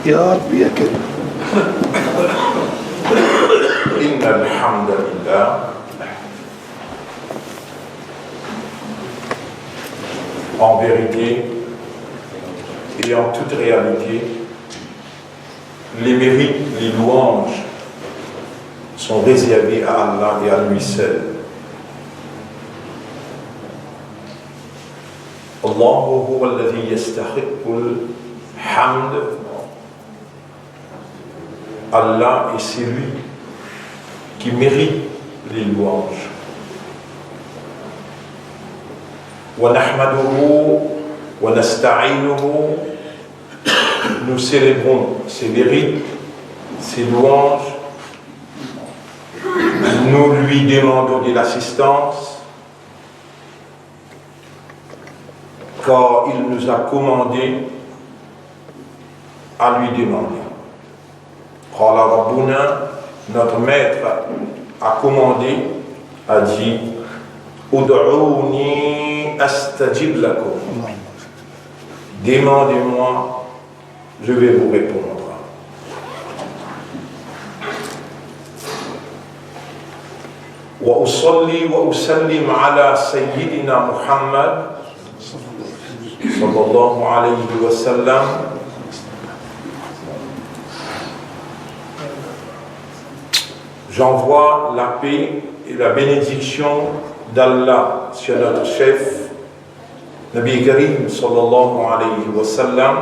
يا رب يا كريم. إن الحمد لله en vérité et en toute réalité, les mérites, les louanges sont réservés à Allah et à lui seul. Allahu huwa alladhi yastahiqqul hamd. Allah est celui qui mérite les louanges. Wa nahmaduhu wa nasta'inuhu. Nous célébrons ses mérites, ses louanges. Nous lui demandons de l'assistance, car il nous a commandé à lui demander. Qala Rabbuna, notre maître a commandé, a dit Ud'ouni astajib lakum. Demandez-moi, je vais vous répondre. Wa usalli wa usallim ala sayyidina Muhammad sallallahu alayhi wa sallam. J'envoie la paix et la bénédiction d'Allah sur notre chef, Nabi Karim sallallahu alayhi wa sallam,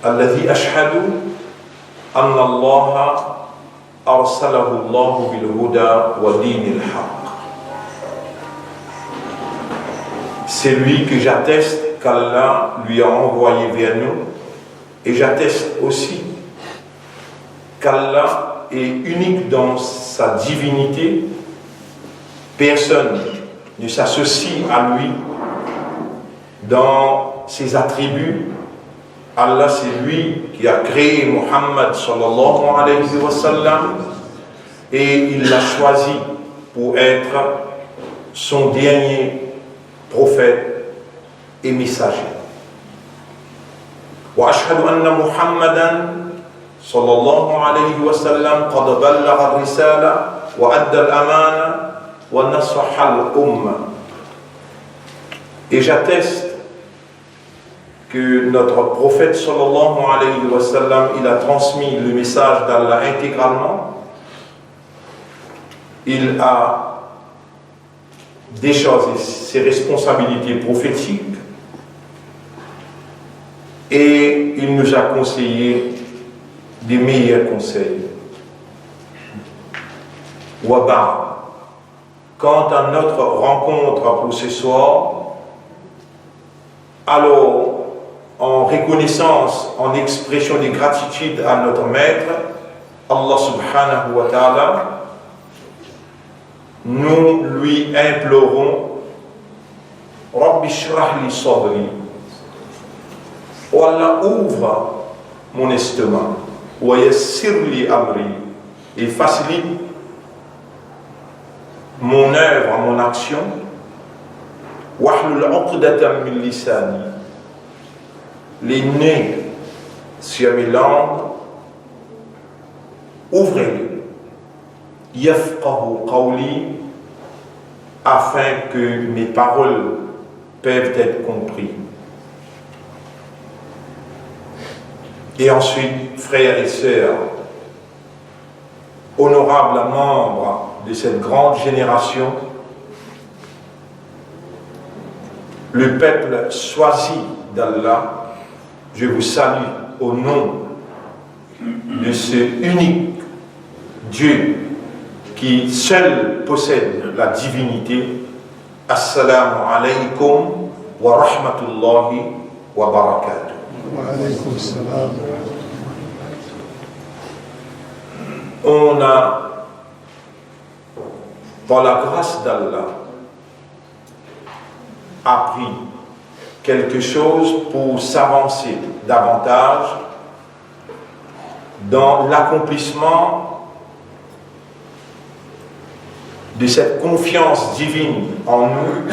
alladhi ashhadu anna Allah arsalahu Allah bil huda wa dinil haqq. C'est lui que j'atteste qu'Allah lui a envoyé vers nous, et j'atteste aussi qu'Allah est unique dans sa divinité. Personne ne s'associe à lui dans ses attributs. Allah, c'est lui qui a créé Muhammad sallallahu alayhi wa sallam, et il l'a choisi pour être son dernier prophète et messager. Wa ashhadu anna Muhammadan sallallahu alayhi wa sallam qad ballagha ar-risala wa adda al-amana wa nasaha al-umma. Et j'atteste que notre prophète sallallahu alayhi wa sallam, il a transmis le message d'Allah intégralement. Il a déchargé ses responsabilités prophétiques et il nous a conseillé des meilleurs conseils. Waba, quant à notre rencontre pour ce soir, alors, en reconnaissance, en expression de gratitude à notre maître, Allah subhanahu wa ta'ala, nous lui implorons Rabbi shrah li sadri. Oh Allah, ouvre mon estomac. Wa yassir li amri. Et facilite mon œuvre, mon action. Wahlul uqdatan min lisani. Les nez sur mes langues, ouvrez-les. Yafqahu qawli, afin que mes paroles peuvent être comprises. Et ensuite, frères et sœurs, honorables membres de cette grande génération, le peuple choisi d'Allah, je vous salue au nom de ce unique Dieu qui seul possède la divinité. Assalamu alaykum wa rahmatullahi wa barakatuh. Wa alaykum salam. on a, par la grâce d'Allah, appris quelque chose pour s'avancer davantage dans l'accomplissement de cette confiance divine en nous.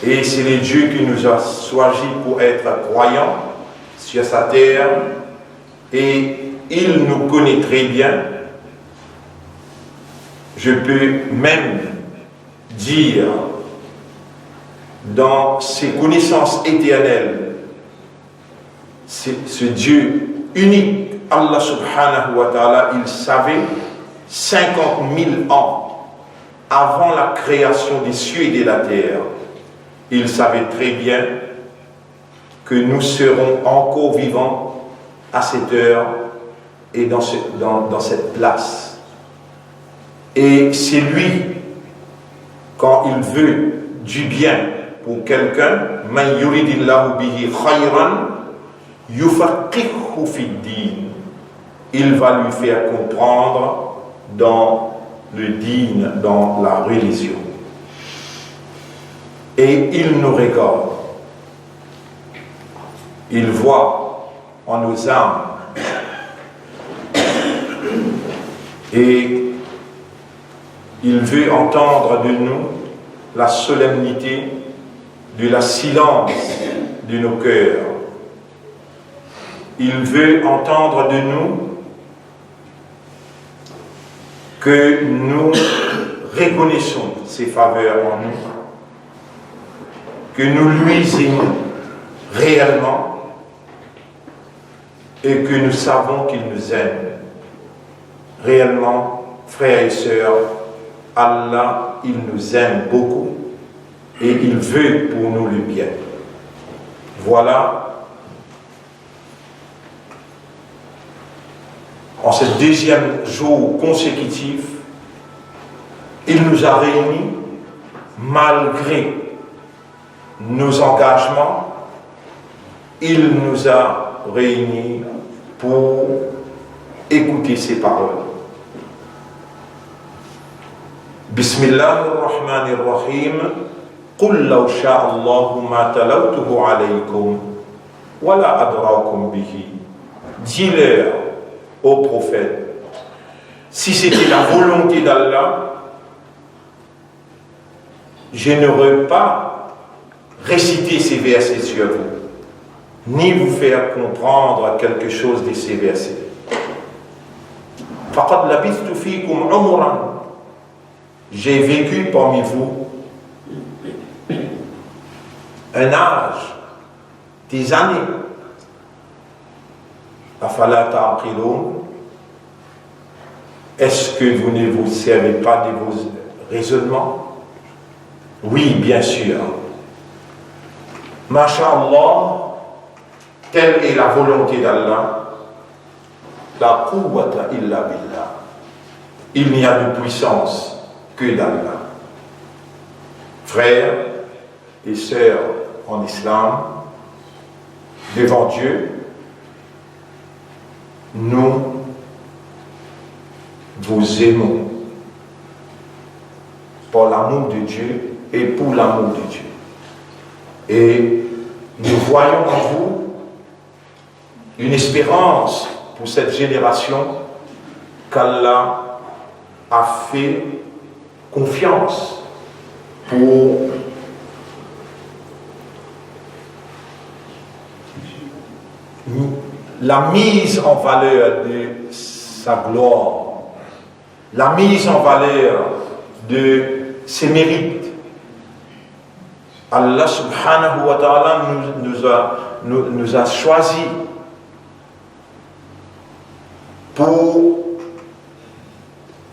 Et c'est le Dieu qui nous a choisis pour être croyants sur sa terre, et il nous connaît très bien. Je peux même dire, dans ses connaissances éternelles, ce Dieu unique, Allah subhanahu wa ta'ala, il savait 50 000 ans avant la création des cieux et de la terre, il savait très bien que nous serons encore vivants à cette heure et dans cette place. Et c'est lui, quand il veut du bien pour quelqu'un, man yuridillahu bihi khayran yufaqihu fid-din, il va lui faire comprendre dans le din, dans la religion. Et il nous regarde, il voit en nos âmes, et il veut entendre de nous la solennité de la silence de nos cœurs. Il veut entendre de nous que nous reconnaissons ses faveurs en nous, que nous lui aimons réellement et que nous savons qu'il nous aime réellement. Frères et sœurs, Allah, il nous aime beaucoup et il veut pour nous le bien. Voilà, en ce deuxième jour consécutif, il nous a réunis malgré nos engagements. Il nous a réunis pour écouter ses paroles. Bismillahirrahmanirrahim. Qul law sha'a Allahu ma talawtuhu alaykum wa la adrakum bihi. Dis-leur, ô prophète, si c'était la volonté d'Allah, je n'aurais pas récité ces versets sur vous, ni vous faire comprendre quelque chose de ces versets. Faqad labistu fikum umran. J'ai vécu parmi vous un âge, des années. Afala ta'qilun. Est-ce que vous ne vous servez pas de vos raisonnements? Oui, bien sûr. Masha'Allah, telle est la volonté d'Allah. La quwwata illa billah. Il n'y a de puissance que d'Allah. Frères et sœurs en islam, devant Dieu, nous vous aimons pour l'amour de Dieu et pour l'amour de Dieu. Et nous voyons en vous une espérance pour cette génération qu'Allah a fait confiance pour la mise en valeur de sa gloire, la mise en valeur de ses mérites. Allah subhanahu wa ta'ala nous a choisis pour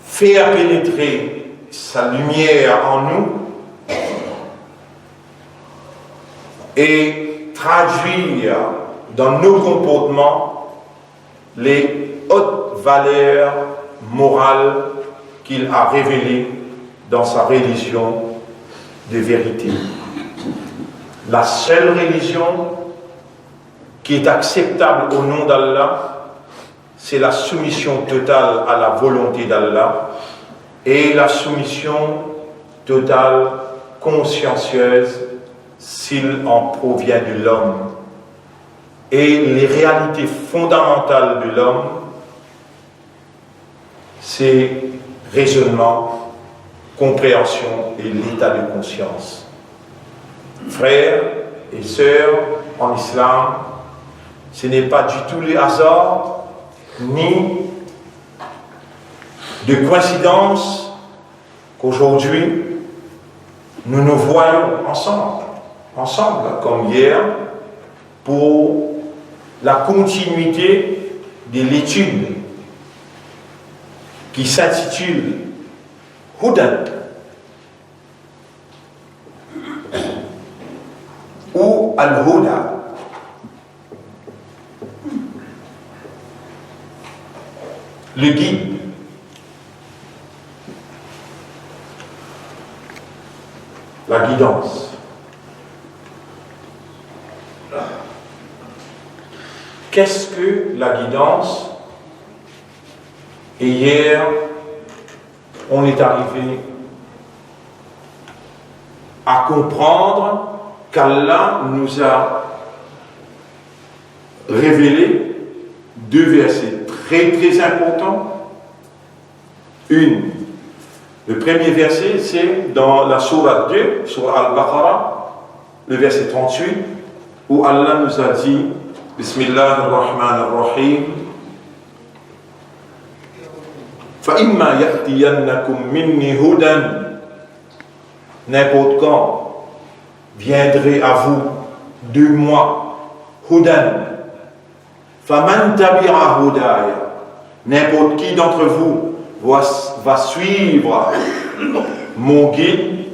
faire pénétrer sa lumière en nous et traduire dans nos comportements les hautes valeurs morales qu'il a révélées dans sa religion de vérité. La seule religion qui est acceptable au nom d'Allah, c'est la soumission totale à la volonté d'Allah et la soumission totale, consciencieuse, s'il en provient de l'homme. Et les réalités fondamentales de l'homme, c'est raisonnement, compréhension et l'état de conscience. Frères et sœurs en islam, ce n'est pas du tout le hasard, ni de coïncidence qu'aujourd'hui, nous nous voyons ensemble comme hier, pour la continuité de l'étude qui s'intitule Hudan ou Al-Huda. Le guide. La guidance. Qu'est-ce que la guidance? Et hier, on est arrivé à comprendre qu'Allah nous a révélé deux versets très importants. Le premier verset, c'est dans la sourate 2, sur Al-Baqarah, le verset 38, où Allah nous a dit Bismillahir-Rahmanir-Rahim Fa'imma ya'tiyannakum minni hudan, n'importe quand viendrait à vous de moi hudan, faman tabi'a hudaya, n'importe qui d'entre vous va suivre mon guide,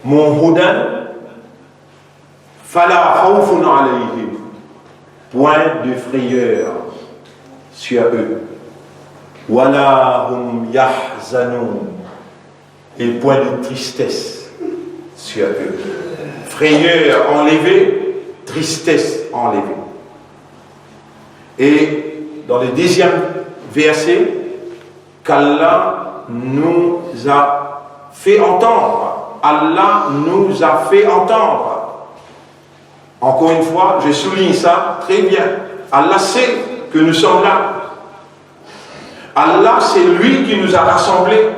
mon hudan, fala khawfun alayhim, point de frayeur sur eux, wala hum yahzanun, et point de tristesse sur eux. Frayeur enlevée, tristesse enlevée. Et dans le deuxième verset, qu'Allah nous a fait entendre. Allah nous a fait entendre. Encore une fois, je souligne ça très bien. Allah sait que nous sommes là. Allah, c'est lui qui nous a rassemblés.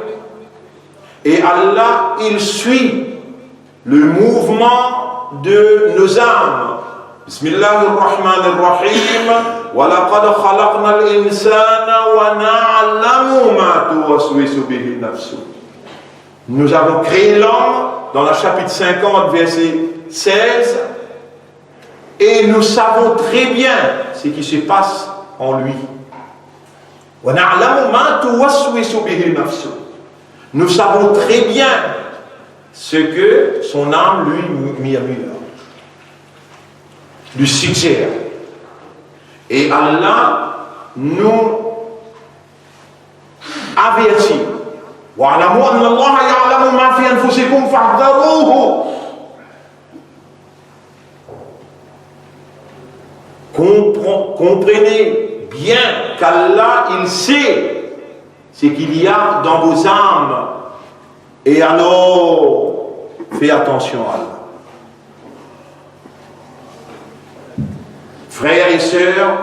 Et Allah, il suit le mouvement de nos âmes. Bismillahir-Rahmanir-Rahim. Wa laqad khalaqna al-insana wa na'lamu ma tuwaswisu bihi nafsuh. Nous avons créé l'homme dans le chapitre 50, verset 16, et nous savons très bien ce qui se passe en lui. Wa na'lamu ma tuwaswisu bihi nafsuh. Nous savons très bien ce que son âme lui murmure, lui suggère. Et Allah nous avertit. وَاعْلَمُوا أَنَّ اللَّهَ يَعْلَمُ مَا فِي أَنفُسِكُمْ فَاحْذَرُوهُ. Comprenez bien qu'Allah, il sait ce qu'il y a dans vos âmes. Et alors, fais attention à Allah. Frères et sœurs,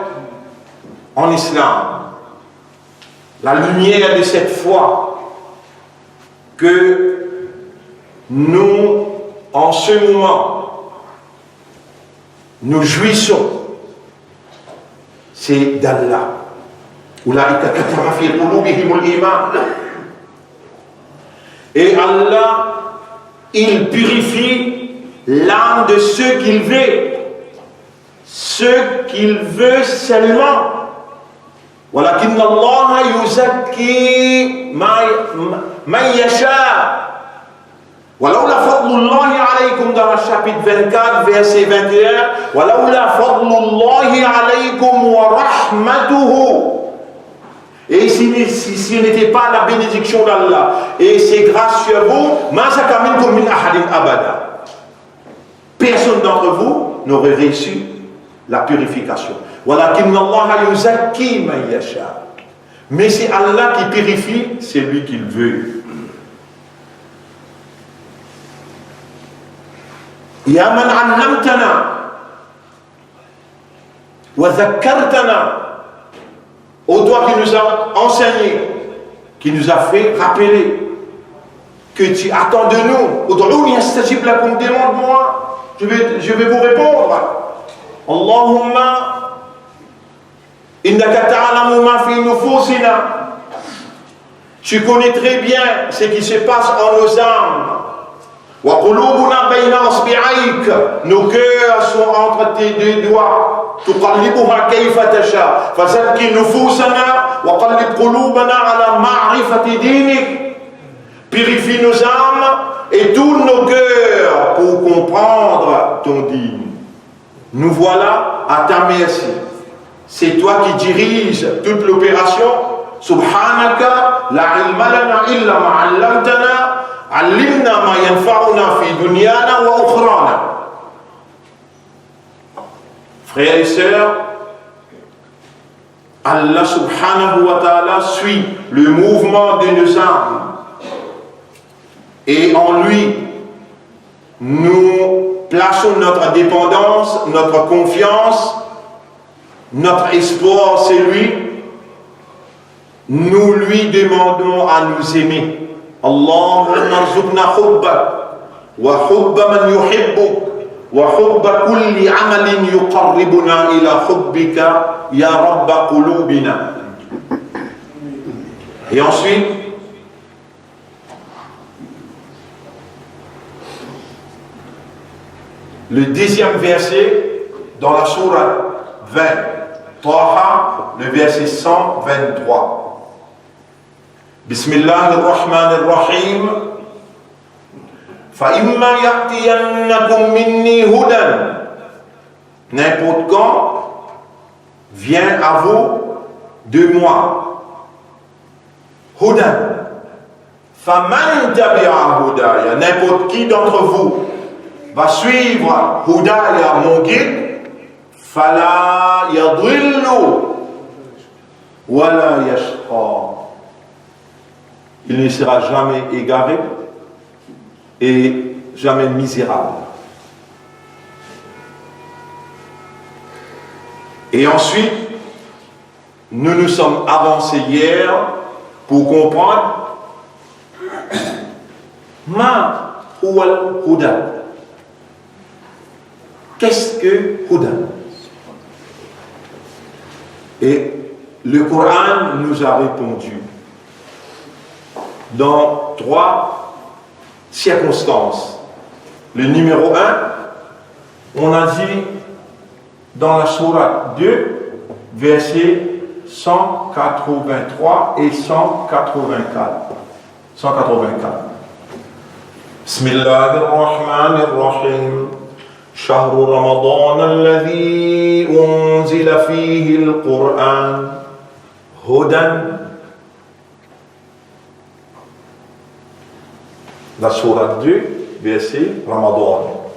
en islam, la lumière de cette foi que nous, en ce moment, nous jouissons, c'est d'Allah. Et Allah, il purifie l'âme de ceux qu'il veut. Ce qu'il veut seulement. ولكن الله يزكي من يشاء. ولولا فضل الله عليكم dans le chapitre 24 verset 21 ولولا فضل الله عليكم ورحمته. Et si ce n'était pas la bénédiction d'Allah et c'est grâce sur vous, ما زكى منكم من أحد أبدا. Personne d'entre vous n'aurait reçu la purification. وَلَكِنَّ اللَّهَ يُزَكِّي مَن يَشَاءُ. Mais c'est Allah qui purifie, c'est lui qui le veut. Ya man 'allamtana wa dhakkartana. Ô toi qui nous as enseigné, qui nous a fait rappeler que tu attends de nous. Ud'ouni astajib lakum, demande-moi, je vais vous répondre. Allahumma innaka ta'lamu ma fi nufusina. Tu connais très bien ce qui se passe en nos âmes. Wa qulubuna bayna asbi'aik. Nos cœurs sont entre tes deux doigts. Tuqallibuha kayfa tasha. Fazakki nufusana wa qallib qulubana ala ma'rifati dinik. Purifie nos âmes et tous nos cœurs pour comprendre ton dîme. Nous voilà à ta merci. C'est toi qui diriges toute l'opération. Subhanaka la ilma lana illa ma 'allamtana. 'Allimna ma yanfa'una fi dunyana wa ukhrana. Frères et sœurs, Allah subhanahu wa ta'ala suit le mouvement de nos âmes. Et en lui, nous plaçons notre dépendance, notre confiance, notre espoir, c'est lui. Nous lui demandons à nous aimer. Allahumma arzuqna hubbak wa hubba man yuhibbuk wa hubba kulli amalin yuqarribuna ila hubbika ya rabba qulubina. Et ensuite, le deuxième verset dans la sourate 20, Taha, le verset 123. Bismillahirrahmanirrahim. Fa imma ya'tiyannakum minni hudan. N'importe quand vient à vous de moi. Hudan. Faman tabi'a hudaya. N'importe qui d'entre vous va suivre hudaya, mon guide, fala yadillu wala yashqa. Il ne sera jamais égaré et jamais misérable. Et ensuite, nous nous sommes avancés hier pour comprendre ma huwal huda. Qu'est-ce que huda? Et le Coran nous a répondu dans 3 circonstances. Le numéro 1, on a dit dans la sourate 2, versets 183 et 184. 184. Bismillahirrahmanirrahim. شهر رمضان الذي أنزل فيه القرآن هدى. La sourate 2, verset Ramadan.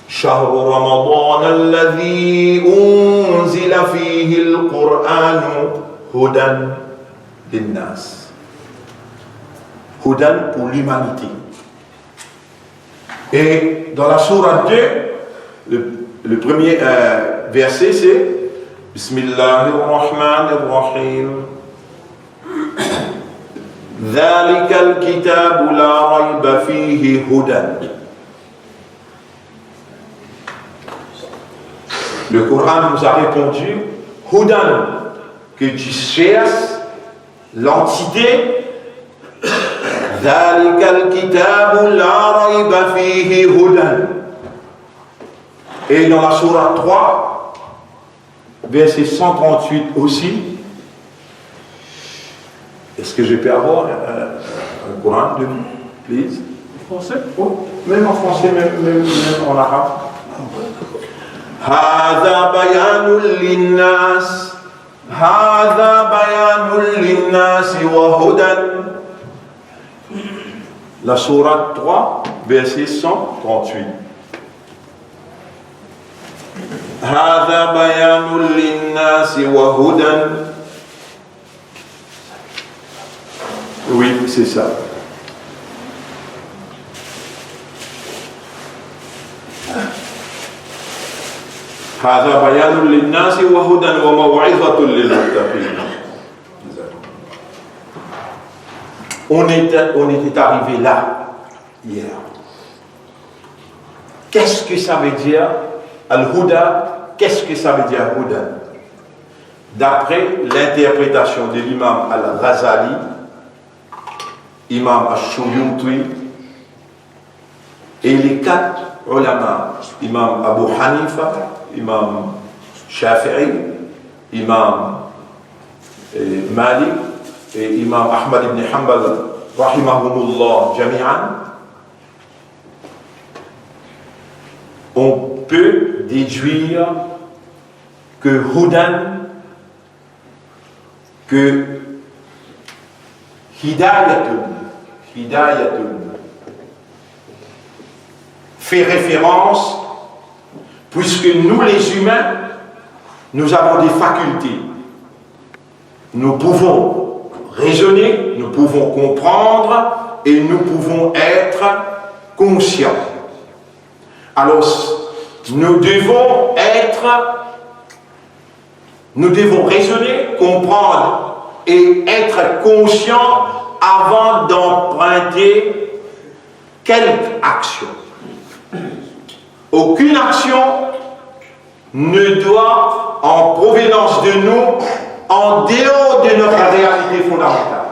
شهر رمضان الذي أنزل فيه القرآن هدى للناس. Hudan pour l'humanité. Et dans la sourate 2, le premier verset c'est Bismillahirrahmanirrahim. ذلك الكتاب لا ريب فيه هدى. Le Coran nous a répondu Hudan, que tu cherches l'entité. ذلك الكتاب لا ريب فيه هدى. Et dans la sourate 3, verset 138 aussi. Est-ce que je peux avoir un Coran de vous, please? En français? Oh, même en français, même en arabe. هذا بيان للناس. هذا بيان للناس وهدى. La sourate 3, verset 138. هذا بيان للناس وهدى. Oui, c'est ça. هذا بيان للناس وهدى وموعظة للمتقين. On était arrivé là hier. Qu'est-ce que ça veut dire Al-Huda? Qu'est-ce que ça veut dire Huda? D'après l'interprétation de l'imam Al-Ghazali, imam Al-Shuyuti et les 4 ulama, imam Abu Hanifa, imam Shafi'i, imam Malik et imam Ahmad ibn Hanbal, rahimahumullah jami'an, on peut déduire que Hudan, que Hidayatun fait référence, puisque nous les humains, nous avons des facultés. Nous pouvons raisonner, nous pouvons comprendre et nous pouvons être conscients. Alors, nous devons raisonner, comprendre et être conscients avant d'emprunter quelque action. Aucune action ne doit, en provenance de nous, en dehors de notre réalité fondamentale.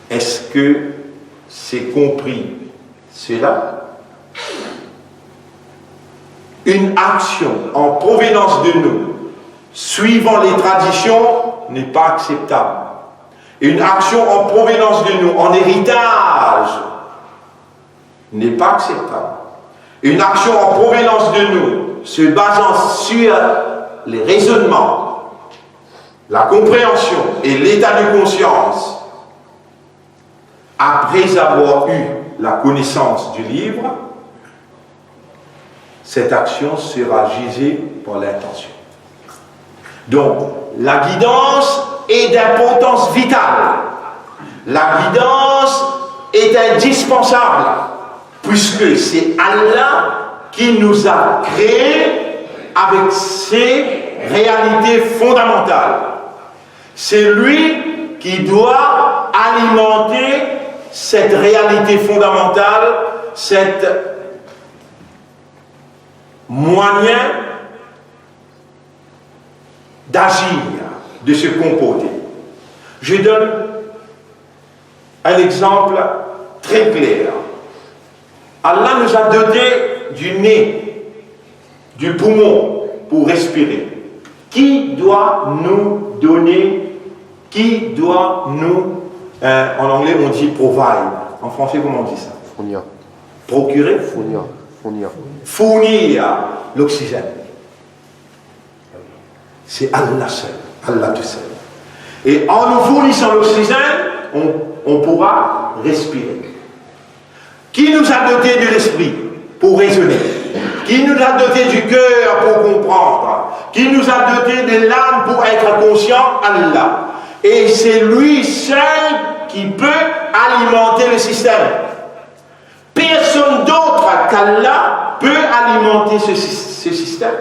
Est-ce que c'est compris cela? Une action en provenance de nous, suivant les traditions, n'est pas acceptable. Une action en provenance de nous, en héritage, n'est pas acceptable. Une action en provenance de nous, se basant sur les raisonnements, la compréhension et l'état de conscience, après avoir eu la connaissance du livre, cette action sera jugée par l'intention. Donc, la guidance est d'importance vitale. La guidance est indispensable, puisque c'est Allah qui nous a créés avec ses réalités fondamentales. C'est lui qui doit alimenter cette réalité fondamentale, cet moyen d'agir, de se comporter. Je donne un exemple très clair. Allah nous a doté du nez, du poumon pour respirer. Qui doit nous donner, qui doit nous, en anglais on dit provide, en français comment on dit ça? Fournir. Procurer? Fournir l'oxygène. C'est Allah seul, Allah tout seul. Et en nous fournissant l'oxygène, on pourra respirer. Qui nous a doté de l'esprit pour raisonner? Qui nous a doté du cœur pour comprendre? Qui nous a doté de l'âme pour être conscient? Allah. Et c'est lui seul qui peut alimenter le système. Personne d'autre qu'Allah peut alimenter ce système.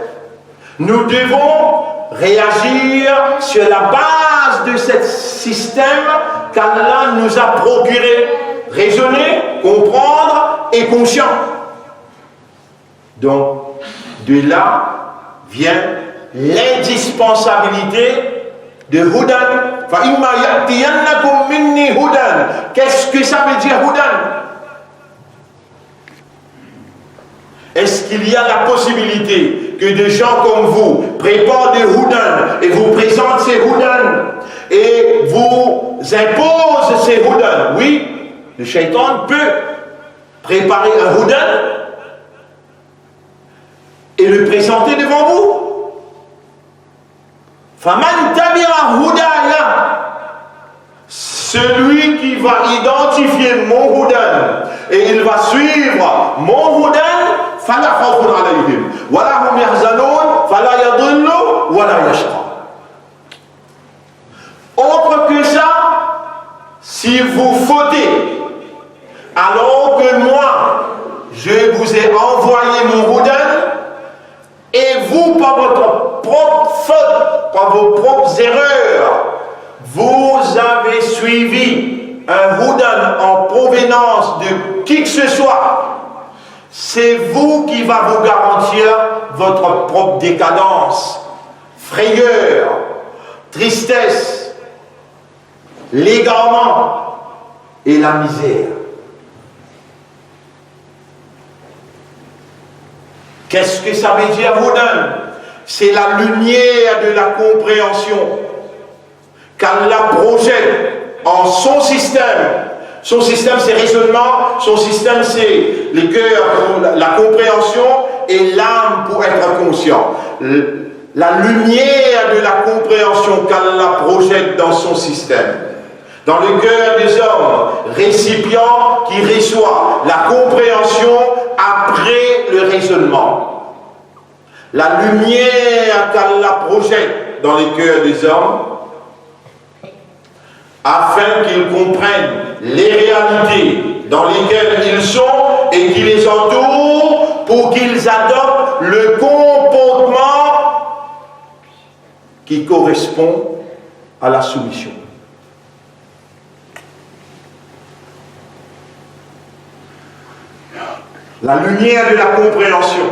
Nous devons réagir sur la base de ce système qu'Allah nous a procuré. Raisonner, comprendre et conscient. Donc, de là vient l'indispensabilité de Hudan. Qu'est-ce que ça veut dire Hudan? Est-ce qu'il y a la possibilité que des gens comme vous préparent des Hudan et vous présentent ces Hudan et vous imposent ces Hudan? Oui, le shaitan peut préparer un Hudan et le présenter devant vous. Faman tabi'a hudaya, celui qui va identifier mon Hudan et il va suivre mon Hudan, فلا خوف عليهم ولا هم يحزنون فلا يضل ولا يشقى. Autre que ça, si vous fautez alors que moi je vous ai envoyé mon Hudan et vous par votre propre faute, par vos propres erreurs, vous avez suivi un Hudan en provenance de qui que ce soit, c'est vous qui va vous garantir votre propre décadence, frayeur, tristesse, l'égarement et la misère. Qu'est-ce que ça veut dire, Hudan? C'est la lumière de la compréhension qu'Allah projette en son système. Son système, c'est raisonnement, son système, c'est les cœurs pour la compréhension et l'âme pour être conscient. La lumière de la compréhension qu'Allah projette dans son système, dans le cœur des hommes, récipient qui reçoit la compréhension après le raisonnement. La lumière qu'Allah projette dans les cœurs des hommes, afin qu'ils comprennent les réalités dans lesquelles ils sont et qui les entourent, pour qu'ils adoptent le comportement qui correspond à la soumission. La lumière de la compréhension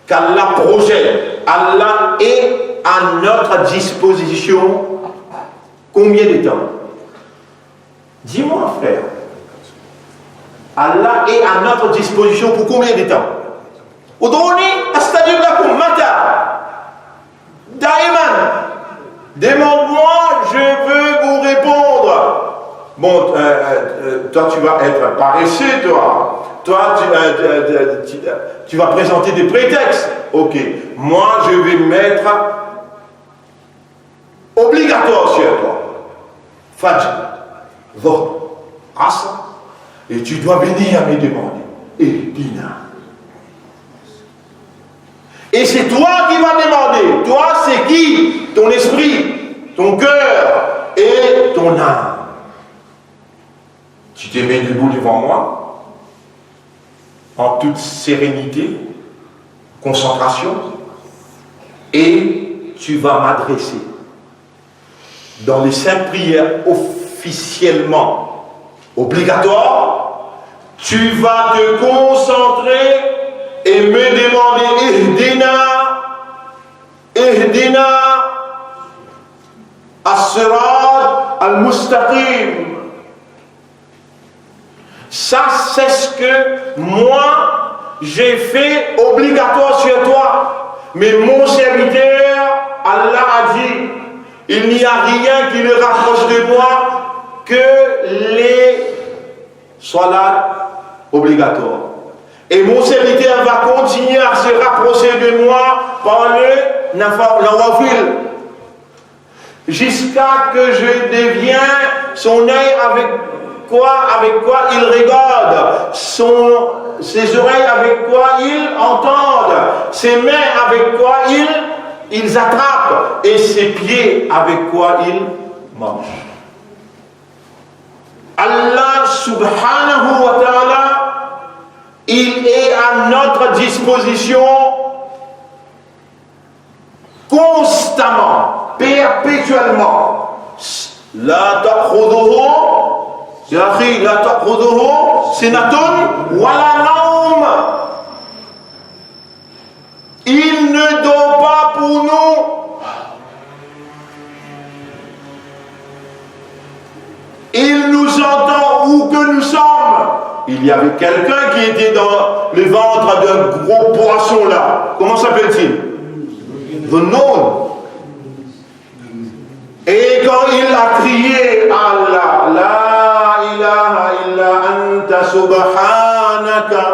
qu'Allah projette, Allah est à notre disposition. Combien de temps? Dis-moi, frère. Allah est à notre disposition pour combien de temps? Ud'uni astajib lakum mata. Daïman. Demande-moi, je veux vous répondre. Bon, toi tu vas être paresseux, toi. Toi, tu vas présenter des prétextes. Ok. Moi, je vais mettre obligatoire sur toi. Fajr, Dhuhr, Asr, et tu dois venir me demander. Et Dina. Et c'est toi qui vas demander. Toi, c'est qui? Ton esprit, ton cœur et ton âme. Tu te mets debout devant moi, en toute sérénité, concentration, et tu vas m'adresser dans les 5 prières officiellement obligatoires. Tu vas te concentrer et me demander Ihdina as-sirat al-mustaqim. Ça, c'est ce que moi j'ai fait obligatoire sur toi. Mais mon serviteur, Allah a dit, il n'y a rien qui le rapproche de moi que les salats obligatoires. Et mon serviteur va continuer à se rapprocher de moi par le nawafil, jusqu'à que je devienne son œil avec quoi il regarde, ses oreilles avec quoi il entend, ses mains avec quoi ils attrapent et ses pieds avec quoi ils marchent. Allah subhanahu wa ta'ala, il est à notre disposition constamment, perpétuellement. La ta'khuduhu, ya akhi, la ta'khuduhu sinatun wala naum. Il ne dort pas pour nous. Il nous entend où que nous sommes. Il y avait quelqu'un qui était dans le ventre d'un gros poisson là. Comment s'appelle-t-il? The Noun. Et quand il a crié Allah, la ilaha illa anta subhanaka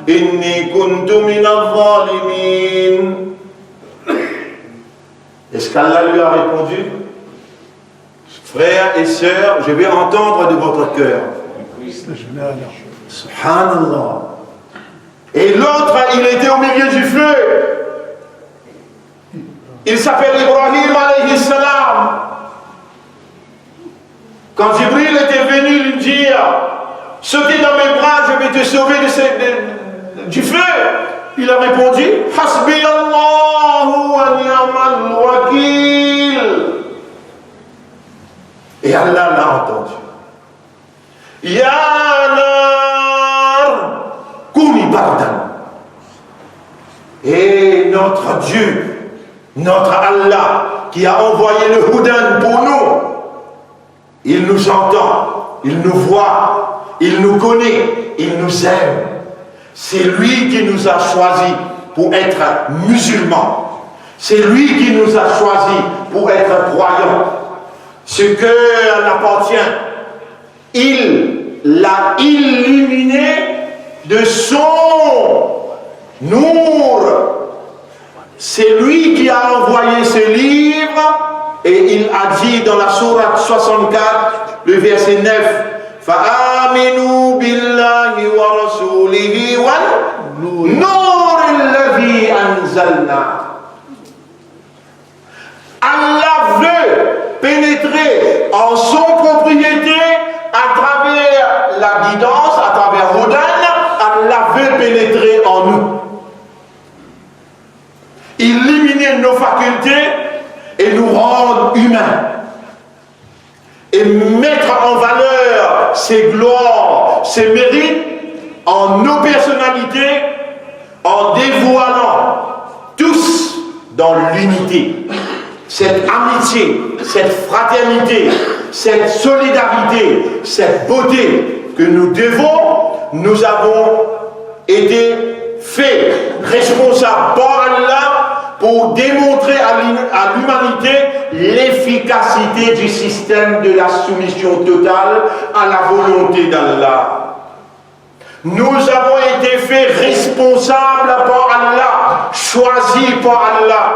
inni kuntu minal zalimin. Est-ce qu'Allah lui a répondu? Frères et sœurs, je vais entendre de votre cœur. Subhanallah. Et l'autre, il était au milieu du feu. Il s'appelle Ibrahim alayhi salam. Quand Jibril était venu lui dire « Sautez dans mes bras, je vais te sauver du feu », il a répondu « Hasbi Allahu wa ni'mal wakil ». Et Allah l'a entendu. « Ya nar kuni bardan ». Et notre Dieu, notre Allah, qui a envoyé le Houdan pour nous, il nous entend, il nous voit, il nous connaît, il nous aime. C'est lui qui nous a choisis pour être musulmans. C'est lui qui nous a choisis pour être croyants. Ce que appartient, il l'a illuminé de son nour. C'est lui qui a envoyé ce livre. Et il a dit dans la sourate 64, le verset 9, فَآمِنُوا بِاللَّهِ وَرَسُولِهِ وَالنُّورِ الَّذِي أَنزَلْنَا. Allah veut pénétrer en son propriété à travers la guidance, à travers Houdan. Allah veut pénétrer en nous. Illuminer nos facultés et nous rendre humains et mettre en valeur ses gloires, ses mérites en nos personnalités, en dévoilant tous dans l'unité, cette amitié, cette fraternité, cette solidarité, cette beauté que nous devons. Nous avons été faits responsables par Allah pour démontrer à l'humanité l'efficacité du système de la soumission totale à la volonté d'Allah. Nous avons été faits responsables par Allah, choisis par Allah,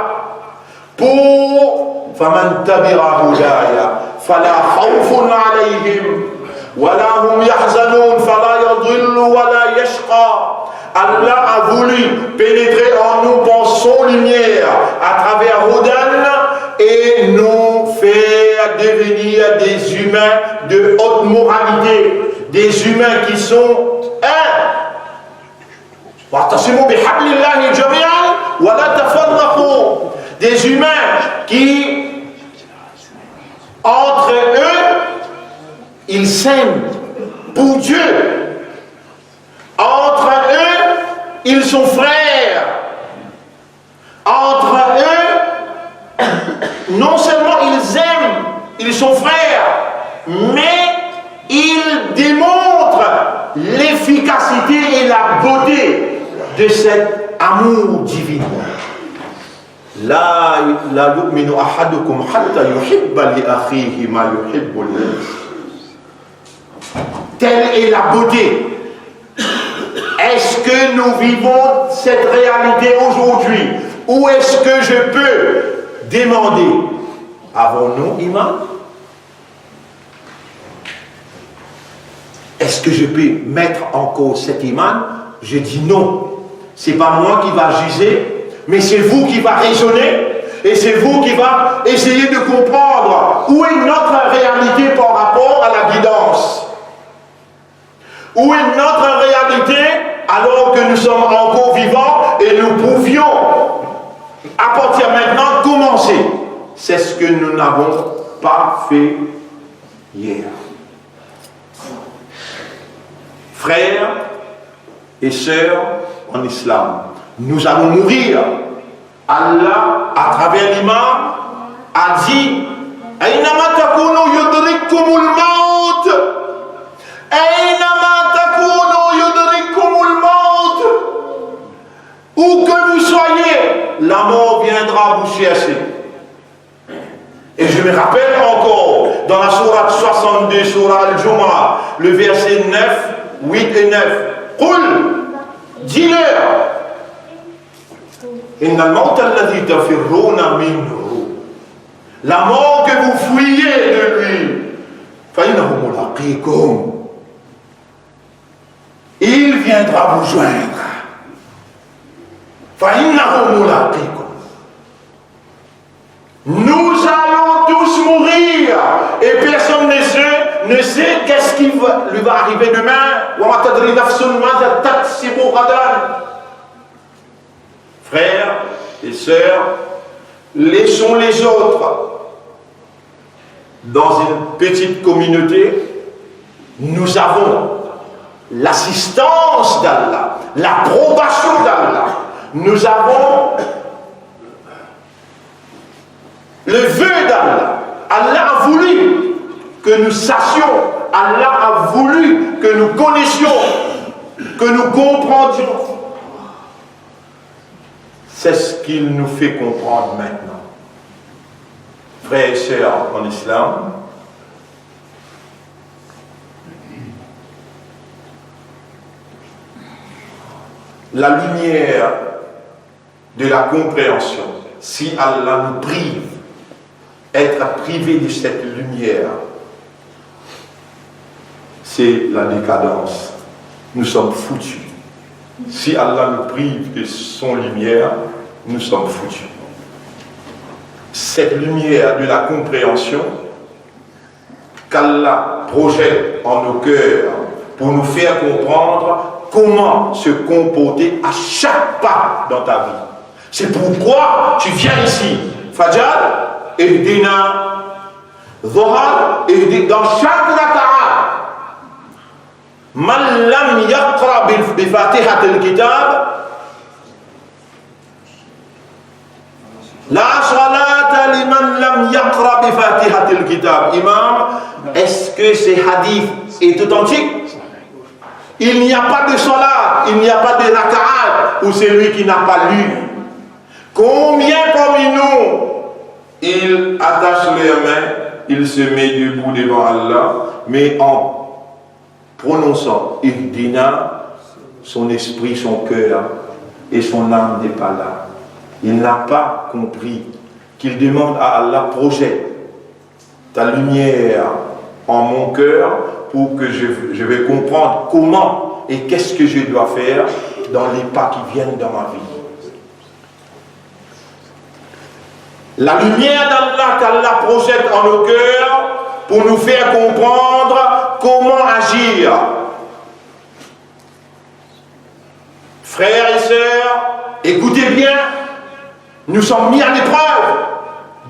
pour فَمَنْ تَبِعَ هُدَايَ فَلَا خَوْفٌ عَلَيْهِمْ وَلَا هُمْ يَحْزَنُونَ فَلَا يَضِلُّ وَلَا يَشْقَى. Allah a voulu pénétrer en nous par son lumière à travers Houdan et nous faire devenir des humains de haute moralité, des humains qui sont des humains qui entre eux ils s'aiment pour Dieu. Entre eux, ils sont frères. Entre eux, non seulement ils aiment, ils sont frères, mais ils démontrent l'efficacité et la beauté de cet amour divin. La yu'minu ahadukum hatta yuhibba li akhihi ma yuhibbu li nafsihi. Telle est la beauté. Est-ce que nous vivons cette réalité aujourd'hui? Ou est-ce que je peux demander, avons-nous iman? Est-ce que je peux mettre en cause cet iman? Je dis non. C'est pas moi qui va juger, mais c'est vous qui va raisonner et c'est vous qui va essayer de comprendre où est notre réalité par rapport à la guidance. Où est notre réalité alors que nous sommes encore vivants et nous pouvions à partir de maintenant commencer. C'est ce que nous n'avons pas fait hier. Frères et sœurs en islam, nous allons mourir. Allah, à travers l'imam, a dit Aynama takunu yudrikkumul maut. Aynama takunu yudrikkumul maut. Où que vous soyez, la mort viendra vous chercher. Et je me rappelle encore, dans la sourate 62, sourate Al-Jumu'ah, le verset 9, 8 et 9. Qul, dis-leur, Innal mawta alladhi tafirruna minhu. La mort que vous fuyez de lui, fa innahu mulaqikum. Il viendra vous joindre. Nous allons tous mourir et personne ne sait qu'est-ce qui lui va arriver demain. Frères et sœurs, laissons les autres dans une petite communauté. Nous avons l'assistance d'Allah, l'approbation d'Allah. Nous avons le vœu d'Allah. Allah a voulu que nous sachions, Allah a voulu que nous connaissions, que nous comprendions. C'est ce qu'il nous fait comprendre maintenant. Frères et sœurs en islam, la lumière de la compréhension, si Allah nous prive, être privé de cette lumière, c'est la décadence. Nous sommes foutus. Si Allah nous prive de son lumière, nous sommes foutus. Cette lumière de la compréhension qu'Allah projette en nos cœurs pour nous faire comprendre comment se comporter à chaque pas dans ta vie. C'est pourquoi tu viens ici. Fajr, Ihdina, Dhuhr, dans chaque raka'a. Man lam yaqra bi Fatihat al-Kitab, la salata liman lam yaqra bi Fatihat al-Kitab. Imam, est-ce que ce hadith est authentique? Il n'y a pas de salat, il n'y a pas de raka'a où c'est lui qui n'a pas lu. Combien parmi nous, il attache les mains, il se met debout devant Allah, mais en prononçant Ihdina, son esprit, son cœur et son âme n'est pas là. Il n'a pas compris qu'il demande à Allah, projette ta lumière en mon cœur pour que je vais comprendre comment et qu'est-ce que je dois faire dans les pas qui viennent dans ma vie. La lumière d'Allah qu'Allah projette en nos cœurs pour nous faire comprendre comment agir. Frères et sœurs, écoutez bien, nous sommes mis à l'épreuve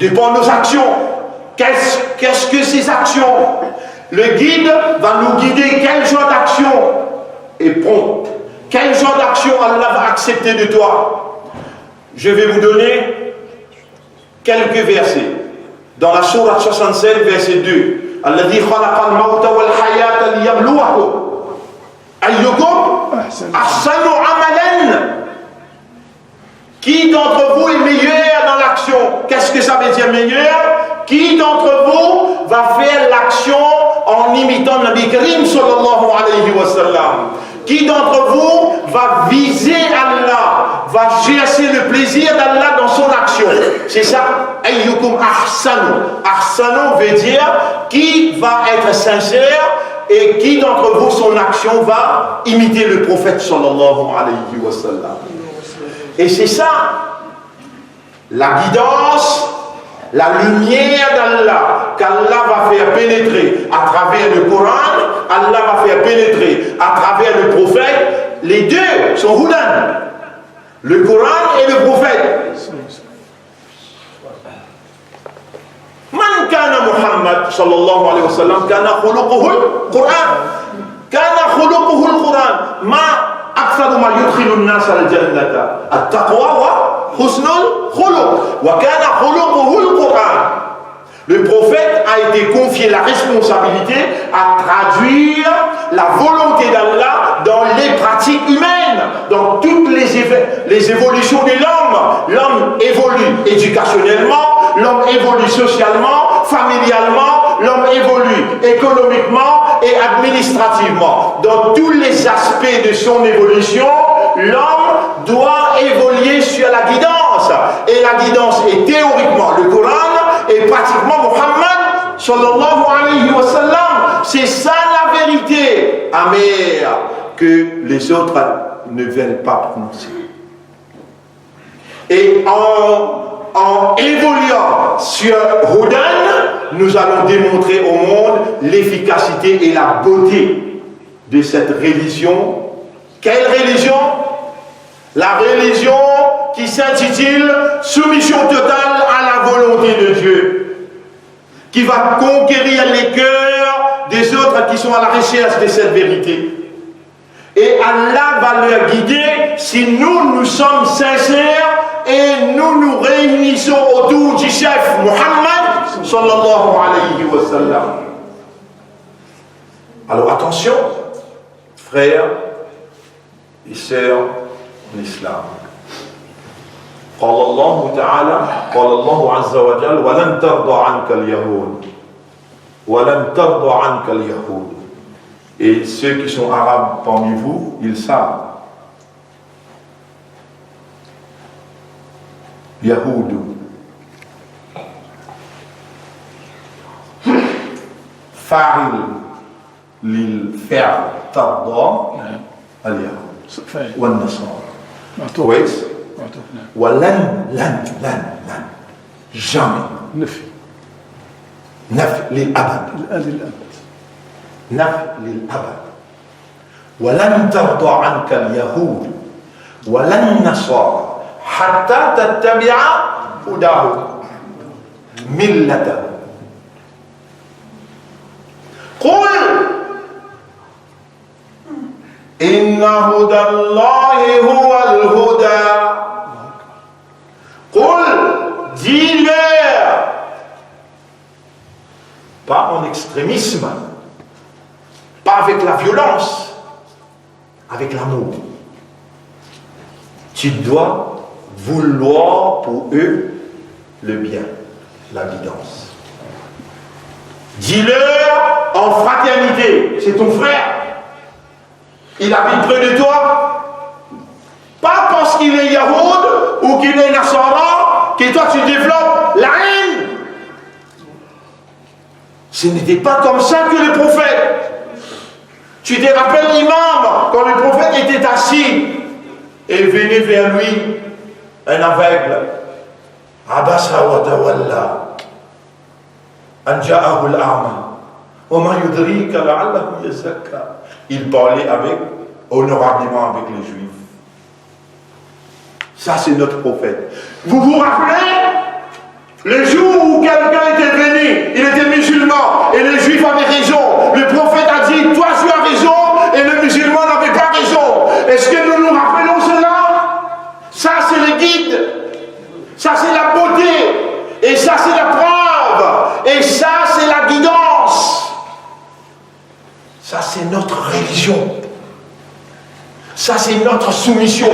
devant nos actions. Qu'est-ce que ces actions? Le guide va nous guider quel genre d'action est prompte. Quel genre d'action Allah va accepter de toi. Je vais vous donner quelques versets. Dans la sourate 67, verset 2. Alladhi khalaqa al-mawta wal-hayata liyabluwakum ayyukum ahsanu amalan. Qui d'entre vous est meilleur dans l'action? Qu'est-ce que ça veut dire meilleur? Qui d'entre vous va faire l'action en imitant Nabi Karim sallallahu alayhi wa sallam? Qui d'entre vous va viser Allah, va chercher le plaisir d'Allah dans son action? C'est ça. Ayyukum ahsanu. Ahsanu veut dire qui va être sincère et qui d'entre vous, son action va imiter le prophète sallallahu alayhi wa sallam. Et c'est ça, la guidance, la lumière d'Allah, qu'Allah va faire pénétrer à travers le Coran, Allah va faire pénétrer à travers le prophète. Les deux sont Hudan, le Coran et le prophète. Man kana Muhammad sallallahu alayhi wa sallam kana khuluquhu al-Quran. Kana khuluquhu al-Quran. أكثر ما يدخل الناس الجنة التقوى وحسن الخلق وكان خلقه القرآن. Le prophète a été confié la responsabilité à traduire la volonté d'Allah dans les pratiques humaines, dans toutes les évolutions de l'homme. L'homme évolue éducationnellement, l'homme évolue socialement, familialement, l'homme évolue économiquement et administrativement. Dans tous les aspects de son évolution, l'homme doit évoluer sur la guidance. Et la guidance est théoriquement le Coran et pratiquement Muhammad sallallahu alayhi wa sallam. C'est ça la vérité amère que les autres ne veulent pas prononcer. Et en évoluant sur Hudan, nous allons démontrer au monde l'efficacité et la beauté de cette religion. Quelle religion? La religion qui s'intitule Soumission totale à la volonté de Dieu, qui va conquérir les cœurs des autres qui sont à la recherche de cette vérité. Et Allah va leur guider si nous sommes sincères et nous nous réunissons autour du chef Muhammad sallallahu alayhi wa sallam. Alors attention, frères et sœurs de l'islam. قال الله تعالى قال الله عز وجل ولن ترضى عنك اليهود ولن ترضى عنك اليهود. Et ceux qui sont arabes parmi vous, ils savent. Yahoud. Faril lil faire tardant al-Yahud wal Nasara. كويس؟ ولن لن لن لن jamais نفي للأبد للأبد نفي للأبد. ولن ترضى عنك اليهود ولا النصارى حتى تتبع هداهم ملتهم. قل إن هدى الله هو الهدى. قل dis-leur, pas en extrémisme, pas avec la violence, avec l'amour. Tu dois vouloir pour eux le bien, la guidance. Dis-leur en fraternité, c'est ton frère, il habite près de toi, pas parce qu'il est Yahoud ou qu'il est Nasara que toi tu développes la haine. Ce n'était pas comme ça que le prophète. Tu te rappelles l'imam, quand le prophète était assis et venait vers lui un aveugle. Abasa wa tawalla an ja'ahu al-a'ma wa ma yudrika la'allahu yazakka. Il parlait honorablement avec les Juifs. Ça c'est notre prophète. Vous vous rappelez le jour où quelqu'un était venu, il était musulman et les Juifs avaient raison. Le prophète a dit, toi tu as raison et le musulman n'avait pas raison. Est-ce que nous nous rappelons cela? Ça c'est le guide. Ça c'est la beauté. Et ça c'est la preuve. Et ça c'est la guidance. Ça c'est notre religion. Ça c'est notre soumission.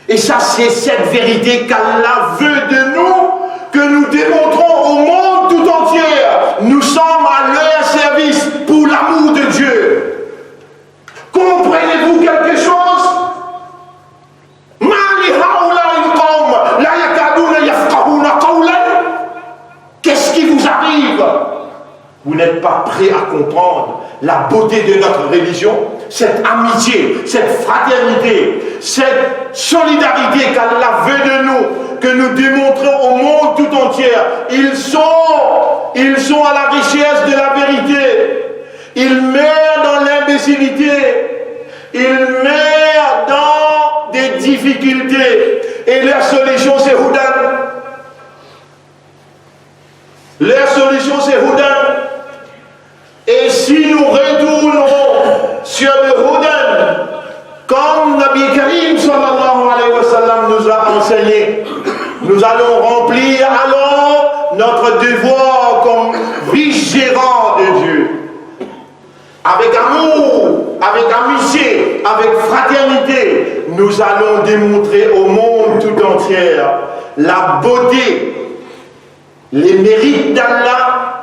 Et ça c'est cette vérité qu'Allah veut de nous, que nous démontrons au monde tout entier. Nous sommes à leur service pour l'amour de Dieu. Comprenez-vous quelque chose? Qu'est-ce qui vous arrive? Vous n'êtes pas prêts à comprendre la beauté de notre religion, cette amitié, cette fraternité, cette solidarité qu'Allah veut de nous, que nous démontrons au monde tout entier. Ils sont à la recherche de la vérité. Ils meurent dans l'imbécilité. Ils meurent dans des difficultés. Et leur solution c'est Hudan. Leur solution c'est Hudan. Et si nous retournons sur le Hudan, comme Nabi Karim sallallahu alayhi wa sallam nous a enseigné, nous allons remplir alors notre devoir comme vice-gérant de Dieu. Avec amour, avec amitié, avec fraternité, nous allons démontrer au monde tout entier la beauté, les mérites d'Allah,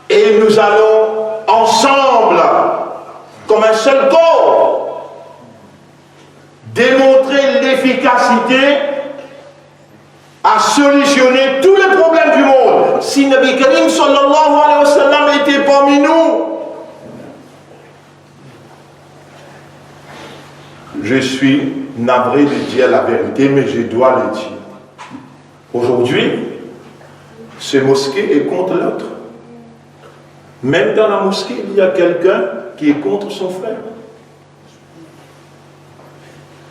et nous allons ensemble, comme un seul corps, démontrer l'efficacité à solutionner tous les problèmes du monde. Si Nabi Karim sallallahu alayhi wa sallam était parmi nous, je suis navré de dire la vérité, mais je dois le dire. Aujourd'hui, ce mosquée est contre l'autre. Même dans la mosquée, il y a quelqu'un qui est contre son frère.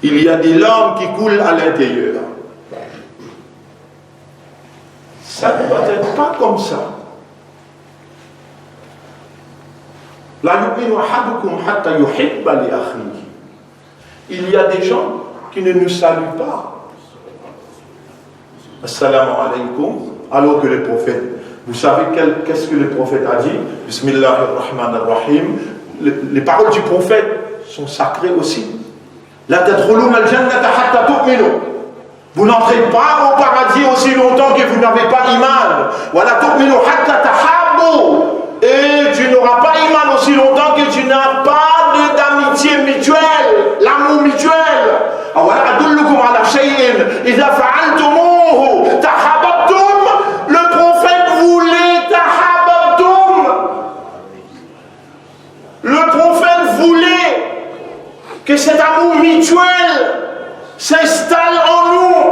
Il y a des larmes qui coulent à l'intérieur. Ça ne doit être pas comme ça. Il y a des gens qui ne nous saluent pas. Assalamu alaikum. Alors que le prophète, vous savez qu'est-ce que le prophète a dit? Bismillahirrahmanirrahim. Les paroles du prophète sont sacrées aussi. La tadkhuluna al-jannata hatta tu'minu. Vous n'entrez pas au paradis aussi longtemps que vous n'avez pas iman. Wa la tu'minu hatta tahabbu. Et tu n'auras pas iman aussi longtemps que tu n'as pas d'amitié mutuelle, l'amour mutuel. Awala adullukum ala shay'in idha fa'altumuhu tahabbtum. Le prophète voulait tahabbtum. Le prophète voulait que cet amour mutuel s'installe en nous.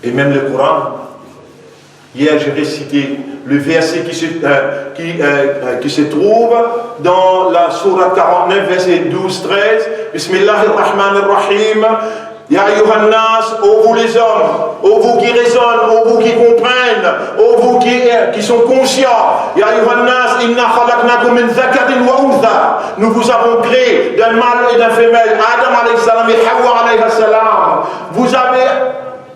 Et même le Coran, hier j'ai récité le verset qui se trouve dans la sourate 49, verset 12-13. Bismillahirrahmanirrahim. Ya ayyuhan nas, ô vous les hommes, ô vous qui raisonnent, ô vous qui comprennent, ô vous qui sont conscients. Ya ayyuhan nas, inna khalaqnakum min dhakarin wa untha. Nous vous avons créé d'un mâle et d'un femelle, Adam alayhi salam et Hawa alayhi salam. Vous avez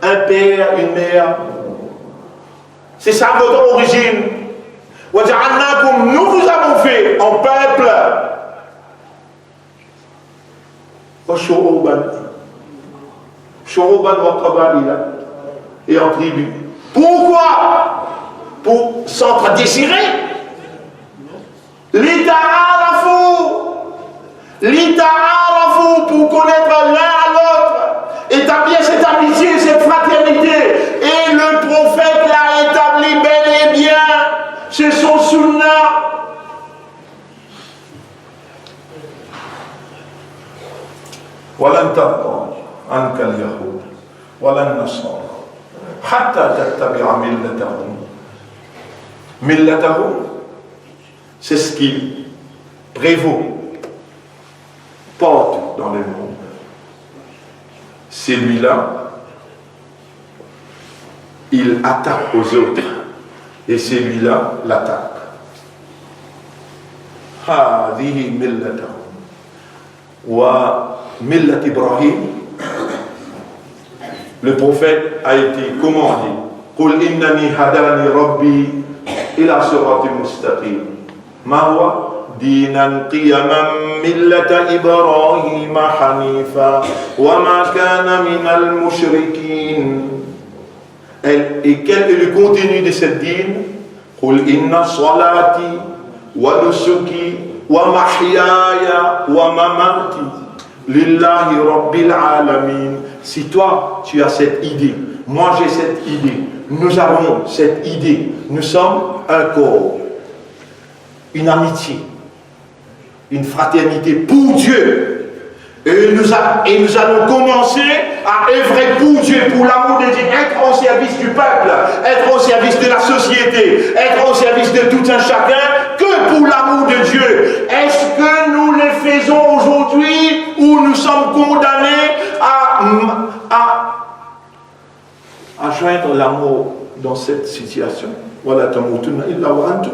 un père, une mère. C'est ça votre origine. Wa ja'alnakum, nous vous avons fait en peuple. Wa shu'uban. Et en tribu. Pourquoi? Pour s'entre-désirer. L'ita'arafu, pour connaître l'un à l'autre, établir cette amitié, cette fraternité. Et le prophète l'a établi bel et bien. C'est son sunnah. ولن ترضى عنك اليهود ولا النصارى حتى تتبع ملتهم. Millatahum, c'est ce qui prévaut partout dans le monde. Celui-là, il attaque aux autres et celui-là l'attaque. هذه ملتهم وملة إبراهيم. Le prophète a été commandé. قل إنني هداني ربي إلى صراط مستقيم. ما هو؟ دينا قيما ملة إبراهيم حنيفا وما كان من المشركين. Et quel est le contenu de cette dîne? قل إن صلاتي ونسكي ومحياي ومماتي لله رب العالمين. Si toi, tu as cette idée, moi j'ai cette idée, nous avons cette idée, nous sommes un corps, une amitié, une fraternité pour Dieu. Et nous allons commencer à œuvrer pour Dieu, pour l'amour de Dieu, être au service du peuple, être au service de la société, être au service de tout un chacun, que pour l'amour de Dieu. Est-ce que nous le faisons aujourd'hui ou nous sommes condamnés à joindre l'amour dans cette situation? Voilà, tamutunna illa wa antum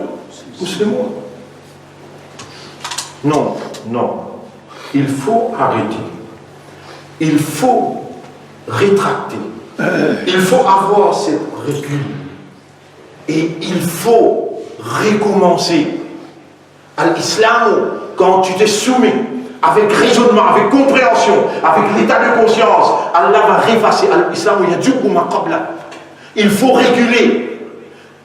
muslimun. Non, non. Il faut arrêter. Il faut rétracter. Il faut avoir cette recul. Et il faut recommencer. À l'islam, quand tu te soumets avec raisonnement, avec compréhension, avec l'état de conscience, Allah va réfasser. L'islam, il faut reculer.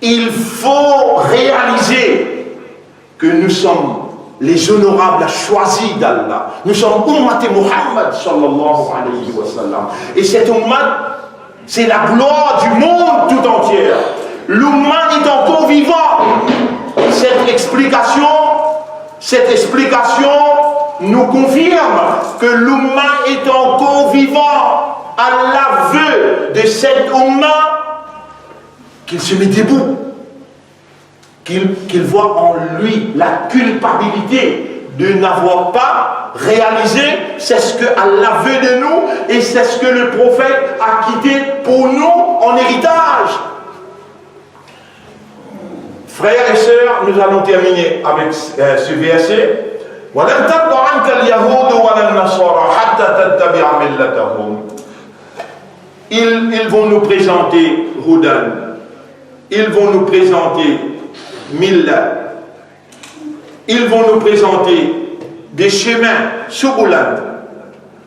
Il faut réaliser que nous sommes les honorables choisis d'Allah. Nous sommes Ummat Muhammad sallallahu alayhi wa sallam. Et cette Ummat, c'est la gloire du monde tout entier. L'Ummat est encore vivant. Cette explication nous confirme que l'Oumma est encore vivant à l'aveu de cette Oumma, qu'il se met debout, qu'il voit en lui la culpabilité de n'avoir pas réalisé, c'est ce que Allah veut de nous et c'est ce que le prophète a quitté pour nous en héritage. Frères et sœurs, nous allons terminer avec ce verset. وَلَنْ تَرْضَ عَنْكَ الْيَهُودُ وَلَا النَّصَارَى حَتَّى تَتَّبِعَ مِلَّتَهُمْ. Ils vont nous présenter Hudan, ils vont nous présenter Millah, ils vont nous présenter des chemins, Subulan.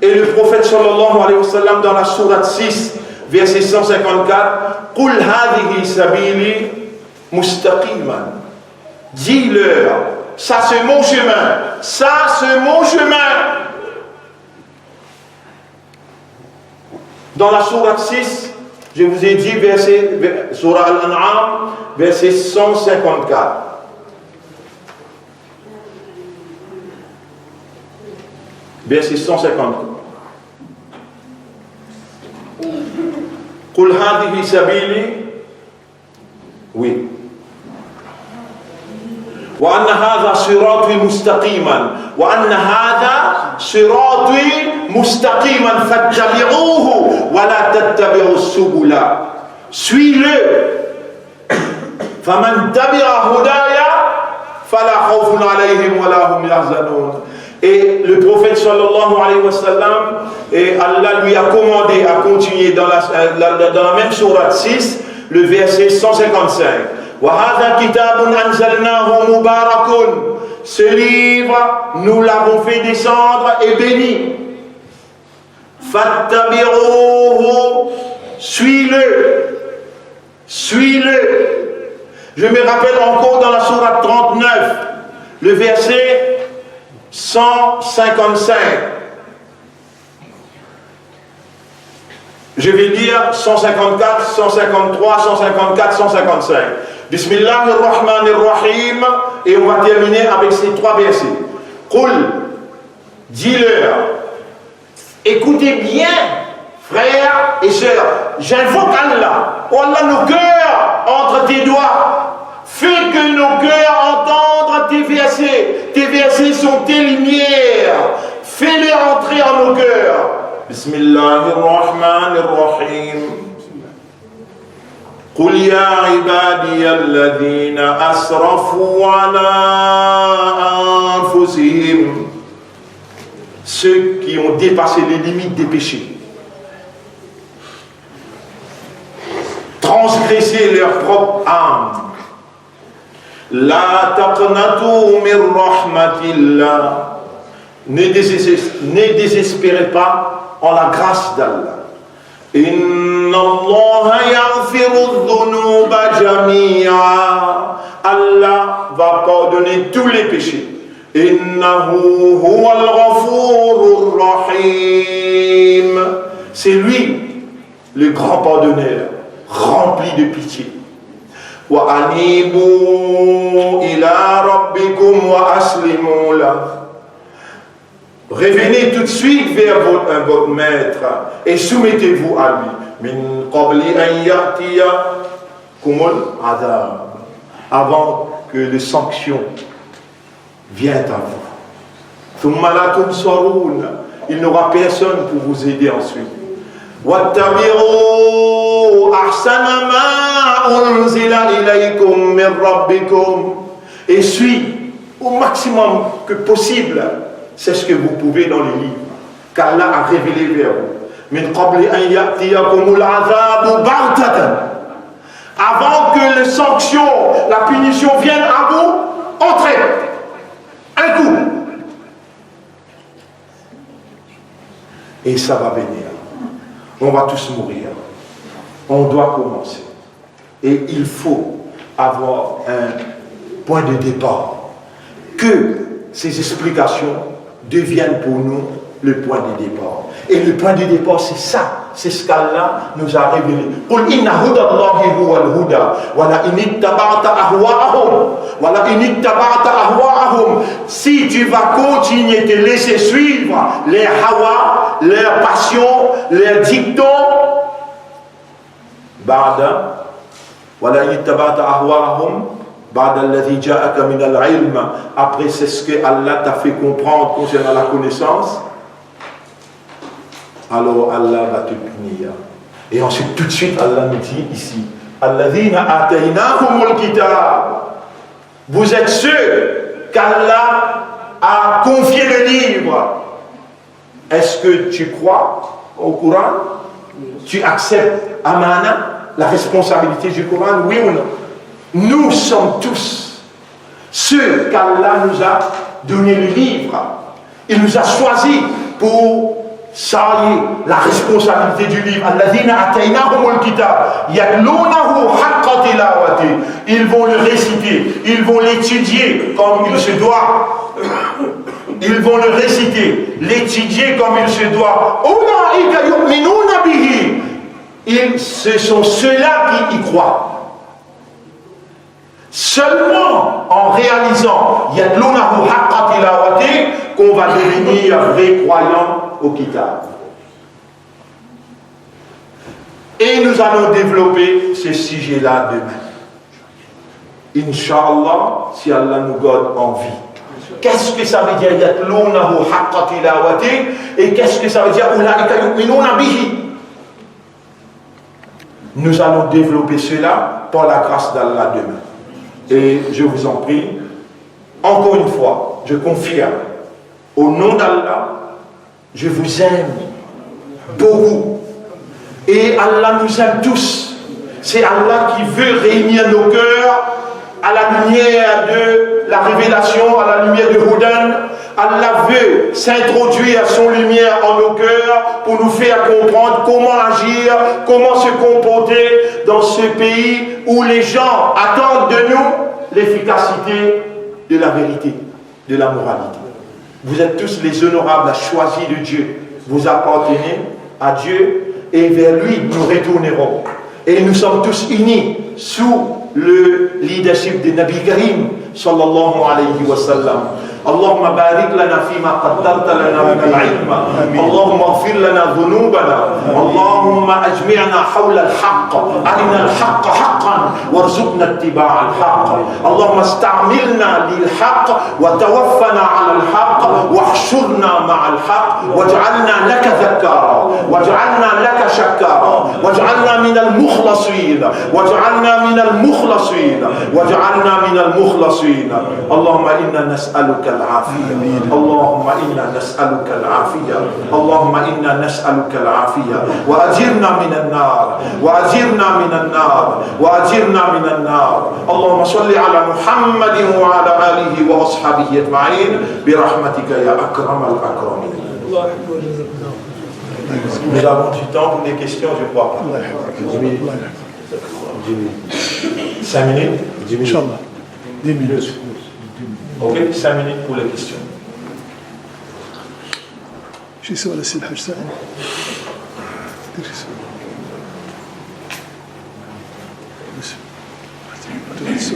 Et le prophète sallallahu alayhi wa sallam dans la sourate 6, verset 154, قُلْ هَذِهِ سَبِيلِي مُسْتَقِيمًا. Dis-leur, ça c'est mon chemin, ça c'est mon chemin. Dans la sourate 6, je vous ai dit, Surah Al-An'am, verset 154. Verset 154. قُلْ هَذِهِ سَبِيلِي. Oui. وأن هذا صراطي مستقيما وأن هذا صراطي مستقيما فاتبعوه ولا تتبعوا السبل. Suis-le. فمن تبع هداي فلا خوف عليهم ولا هم يحزنون. Et le prophète sallallahu alayhi wa sallam, et Allah lui a commandé à continuer dans la même sourate 6, le verset 155. وَهَذَا كِتَابٌ أَنزَلْنَاهُ مُبَارَكٌ. Ce livre, nous l'avons fait descendre et béni. فَاتَّبِعُوهُ. Suis-le. Suis-le. Je me rappelle encore dans la sourate 39, le verset 155. Je vais lire 154, 153, 154, 155. Bismillahirrahmanirrahim. Et on va terminer avec ces trois versets. Qul, dis-leur, écoutez bien, frères et sœurs, j'invoque Allah. Oh Allah, nos cœurs entre tes doigts. Fais que nos cœurs entendent tes versets. Tes versets sont tes lumières. Fais-les entrer en nos cœurs. Bismillahirrahmanirrahim. قل يا عبادي الذين أسرفوا على أنفسهم. Ceux qui ont dépassé les limites des péchés, transgressé leur propre âme. La taqnatu min rahmatillah. Ne désespérez pas en la grâce d'Allah. Inna Allah yaghfiru dhunuba jami'a. Allah va pardonner tous les péchés. Innahu huwal ghafurur rahim. C'est lui, le grand pardonneur, rempli de pitié. Wa anibu ila rabbikum wa aslimu lahu. Revenez tout de suite vers votre maître et soumettez-vous à lui. Min qabli an ya'tiya kumul adab. Avant que les sanctions viennent à vous. Thumma la tunsarun. Il n'aura personne pour vous aider ensuite. Wattabi'u ahsana ma unzila ilaykum min rabbikum. Et suis au maximum que possible. C'est ce que vous pouvez dans les livres qu'Allah a révélé vers vous. Min qabli an ya'tiyakumul adhabu baghtatan. Avant que les sanctions, la punition vienne à vous, entrez. Un coup. Et ça va venir. On va tous mourir. On doit commencer. Et il faut avoir un point de départ. Que ces explications deviennent pour nous le point de départ. Et le point de départ, c'est ça. c'est ce qu'Allah nous a révélé. قُلْ إِنَّ هُدَى اللَّهِ هُوَ الْهُدَى وَلَئِنِ اتَّبَعْتَ أَهْوَاءَهُمْ. Si tu vas continuer de te laisser suivre les hawa, leurs passions, leurs dictons, après c'est ce que Allah t'a fait comprendre concernant la connaissance, alors Allah va te punir. Et ensuite tout de suite Allah nous dit ici, vous êtes ceux qu'Allah a confié le livre. Est-ce que tu crois au Coran? Tu acceptes amana, la responsabilité du Coran, oui ou non? Nous sommes tous ceux qu'Allah nous a donné le livre. Il nous a choisis pour saluer la responsabilité du livre. Ils vont le réciter, ils vont l'étudier comme il se doit. Ils vont le réciter, l'étudier comme il se doit. Ce sont ceux-là qui y croient. Seulement en réalisant qu'on va devenir vrai croyant au Kitab. Et nous allons développer ce sujet-là demain. Inch'Allah, si Allah nous garde en vie. Qu'est-ce que ça veut dire et qu'est-ce que ça veut dire nous allons développer cela par la grâce d'Allah demain. Et je vous en prie, encore une fois, je confirme, au nom d'Allah, je vous aime beaucoup. Et Allah nous aime tous. C'est Allah qui veut réunir nos cœurs à la lumière de la révélation, à la lumière de Hudan. Allah veut s'introduire à son lumière en nos cœurs pour nous faire comprendre comment agir, comment se comporter dans ce pays où les gens attendent de nous l'efficacité de la vérité, de la moralité. Vous êtes tous les honorables, choisis de Dieu. Vous appartenez à Dieu et vers lui nous retournerons. Et nous sommes tous unis sous le leadership de Nabi Karim sallallahu alayhi wa sallam. اللهم بارك لنا فيما قدرت لنا من العلم اللهم اغفر لنا ذنوبنا اللهم اجمعنا حول الحق ارنا الحق حقا وارزقنا اتباع الحق اللهم استعملنا للحق وتوفنا على الحق واحشرنا مع الحق واجعلنا لك ذكارا واجعلنا لك شكارا واجعلنا من المخلصين واجعلنا من المخلصين واجعلنا من المخلصين اللهم انا نسألك العافية اللهم إنا نسألك العافية اللهم إنا نسألك العافية وأجرنا من النار وأجرنا من النار وأجرنا من النار اللهم صل على محمد وعلى آله وأصحابه أجمعين برحمتك يا أكرم الأكرمين. Nous avons du temps pour des questions, je crois. 5 minutes 10 minutes. Inch'Allah. 10 minutes. Ok, 5 minutes pour les questions. شو يسوي السي الحاج سعيد؟ ان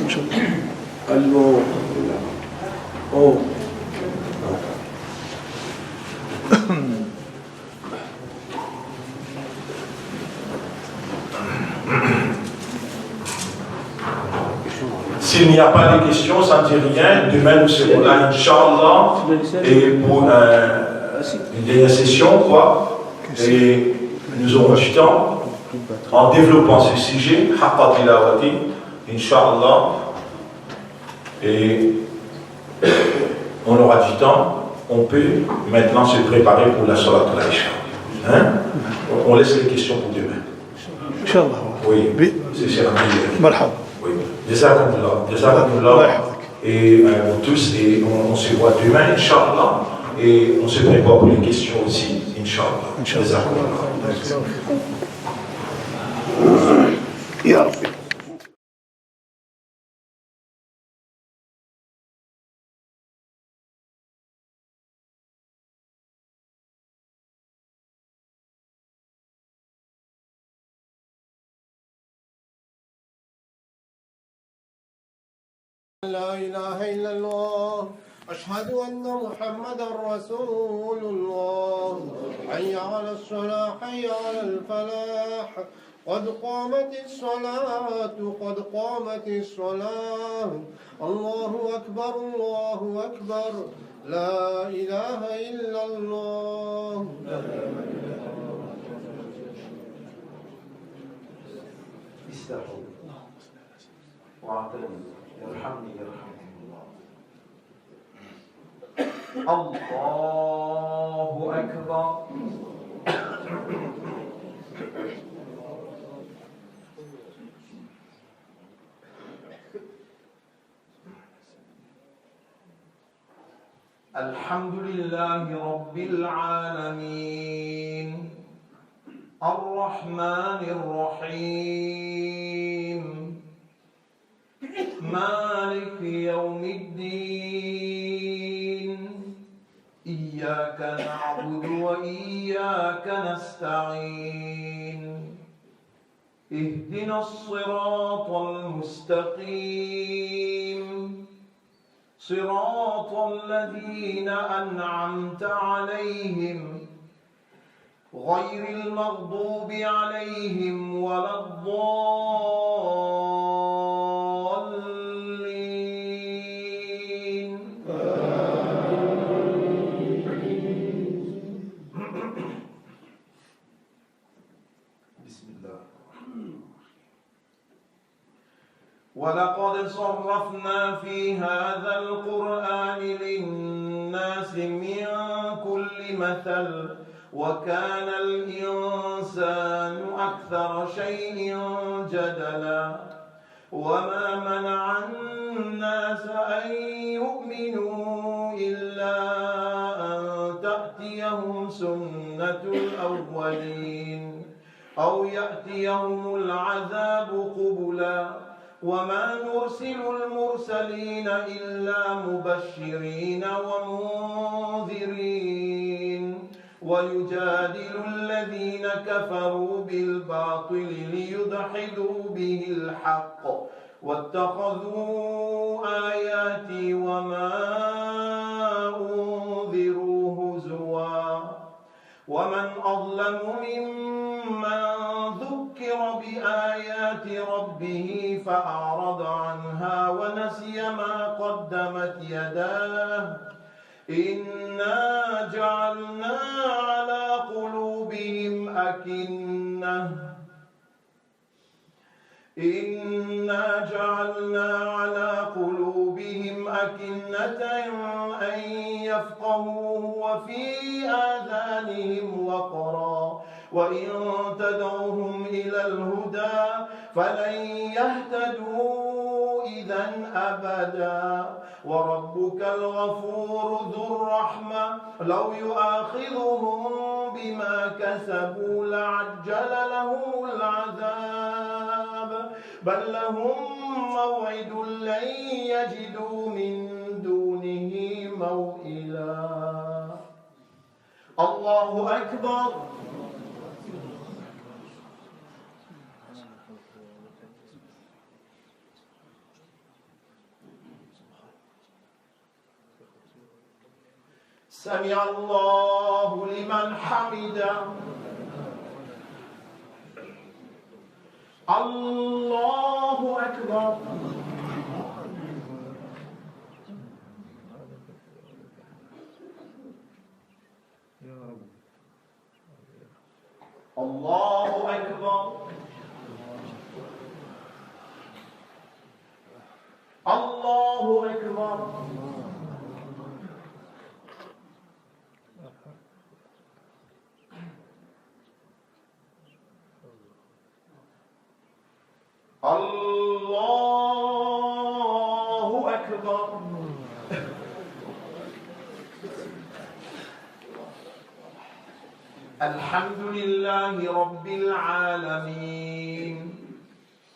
شاء الله. S'il n'y a pas de questions, ça ne dit rien. Demain, nous serons là, Inch'Allah, et pour une dernière session, quoi. Et nous aurons du temps en développant ce sujet, Haqqa Tilawati, Inch'Allah. Et on aura du temps. On peut maintenant se préparer pour la Salat al-Isha. Hein? On laisse les questions pour demain. Inch'Allah. Oui, c'est cher. Marhaba. Oui. Jazakumullah. Et vous tous, et on se voit demain, Inch'Allah. Et on se prépare pour les questions aussi, Inch'Allah. Jazakumullah. Ya Rabbi. لا إله إلا الله أشهد أن محمدا رسول الله حي على الصلاة حي على الفلاح قد قامت الصلاة قد قامت الصلاة الله أكبر الله أكبر لا إله إلا الله استغفر واعتني يرحمني يرحمكم الله الله أكبر الحمد لله رب العالمين الرحمن الرحيم مالك يوم الدين إياك نعبد وإياك نستعين اهدنا الصراط المستقيم صراط الذين أنعمت عليهم غير المغضوب عليهم ولا الضالين بسم الله ولقد صرفنا في هذا القرآن للناس من كل مثل وكان الإنسان أكثر شيء جدلا وما منع الناس أن يؤمنوا إلا أن تأتيهم سنة الأولين أو يأتيهم العذاب قبلا وما نرسل المرسلين إلا مبشرين ومنذرين ويجادل الذين كفروا بالباطل ليدحضوا به الحق واتخذوا آياتي وما أنذروا هزوا ومن أظلم ممن ذكر بآيات ربه فأعرض عنها ونسي ما قدمت يداه إنا جعلنا على قلوبهم أكنة أن يفقهوه وفي آذانهم وقرا وإن تدعوهم إلى الهدى فلن يهتدوا إذا أبدا وربك الغفور ذو الرحمة لو يؤاخذهم بما كسبوا لعجل لهم العذاب بل لهم موعد لن يجدوا من دونه موئلا الله أكبر سمع الله لمن حمده الله أكبر الله أكبر الله أكبر الله أكبر الحمد لله رب العالمين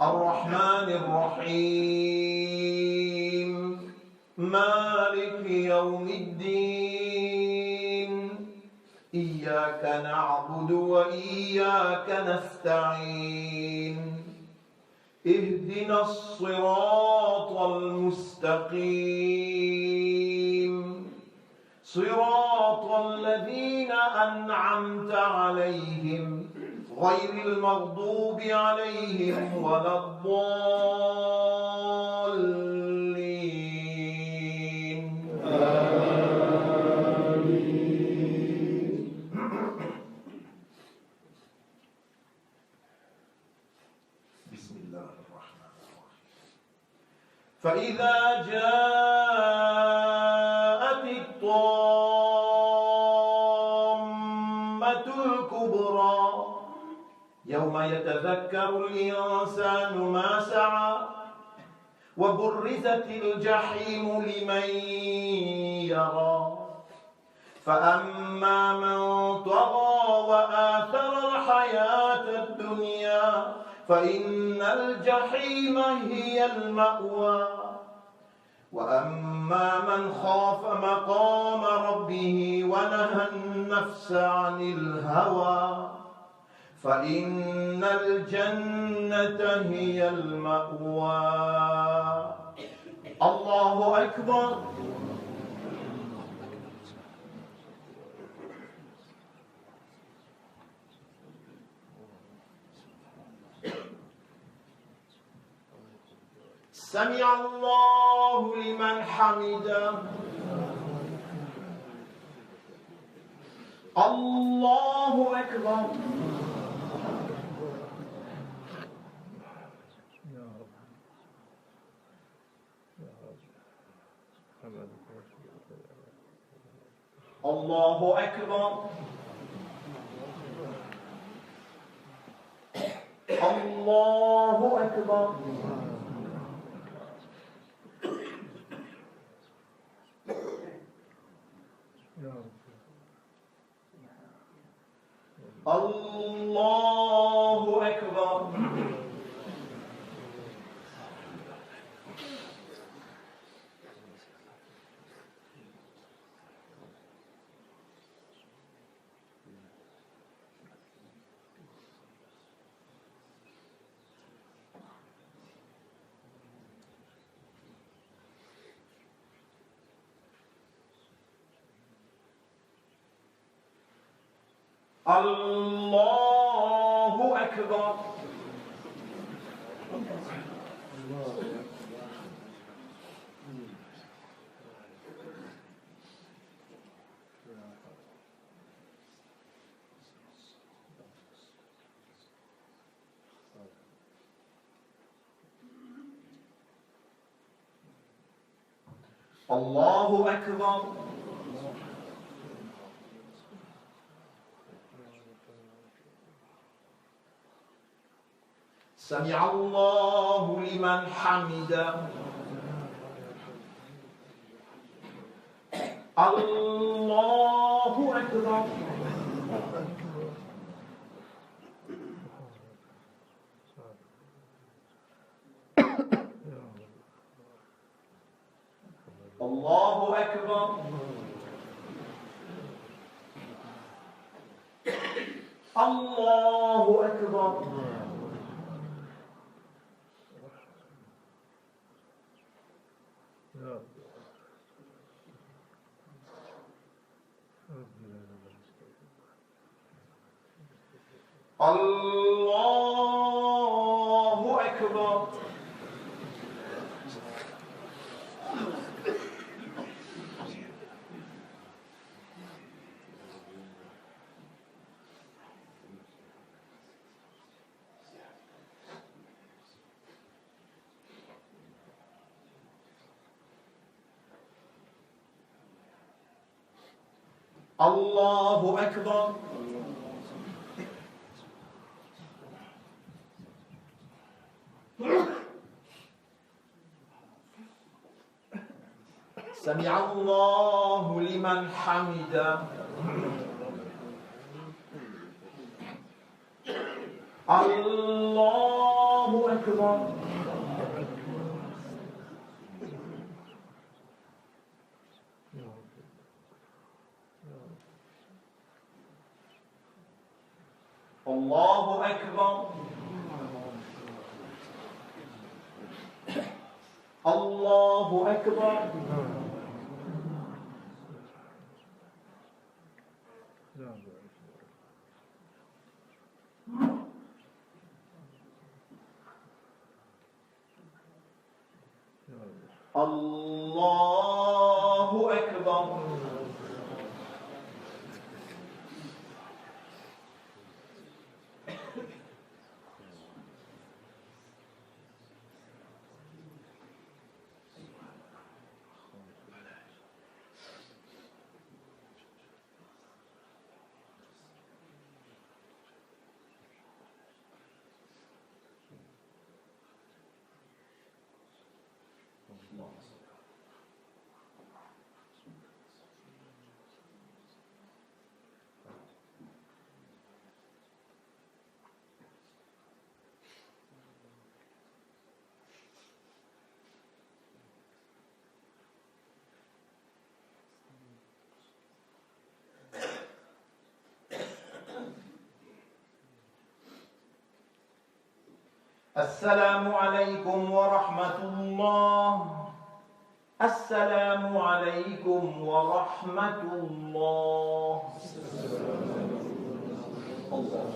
الرحمن الرحيم مالك يوم الدين إياك نعبد وإياك نستعين اهدنا الصراط المستقيم صراط الذين أنعمت عليهم غير المغضوب عليهم ولا الضالين بسم الله الرحمن الرحيم فإذا جاءت الطامة الكبرى يوم يتذكر الإنسان ما سعى وبرزت الجحيم لمن يرى فأما من طغى وآثر الحياة الدنيا فإن الجحيم هي المأوى وأما من خاف مقام ربه ونهى النفس عن الهوى فإن الجنة هي المأوى الله أكبر سمع الله لمن حمده الله أكبر الله أكبر الله أكبر الله أكبر الله أكبر الله أكبر سمع الله لمن حمده الله أكبر الله أكبر الله أكبر الله أكبر الله أكبر سمع الله لمن حمده الله أكبر الله أكبر الله أكبر. الله أكبر. السلام عليكم ورحمة الله. السلام عليكم ورحمة الله. الله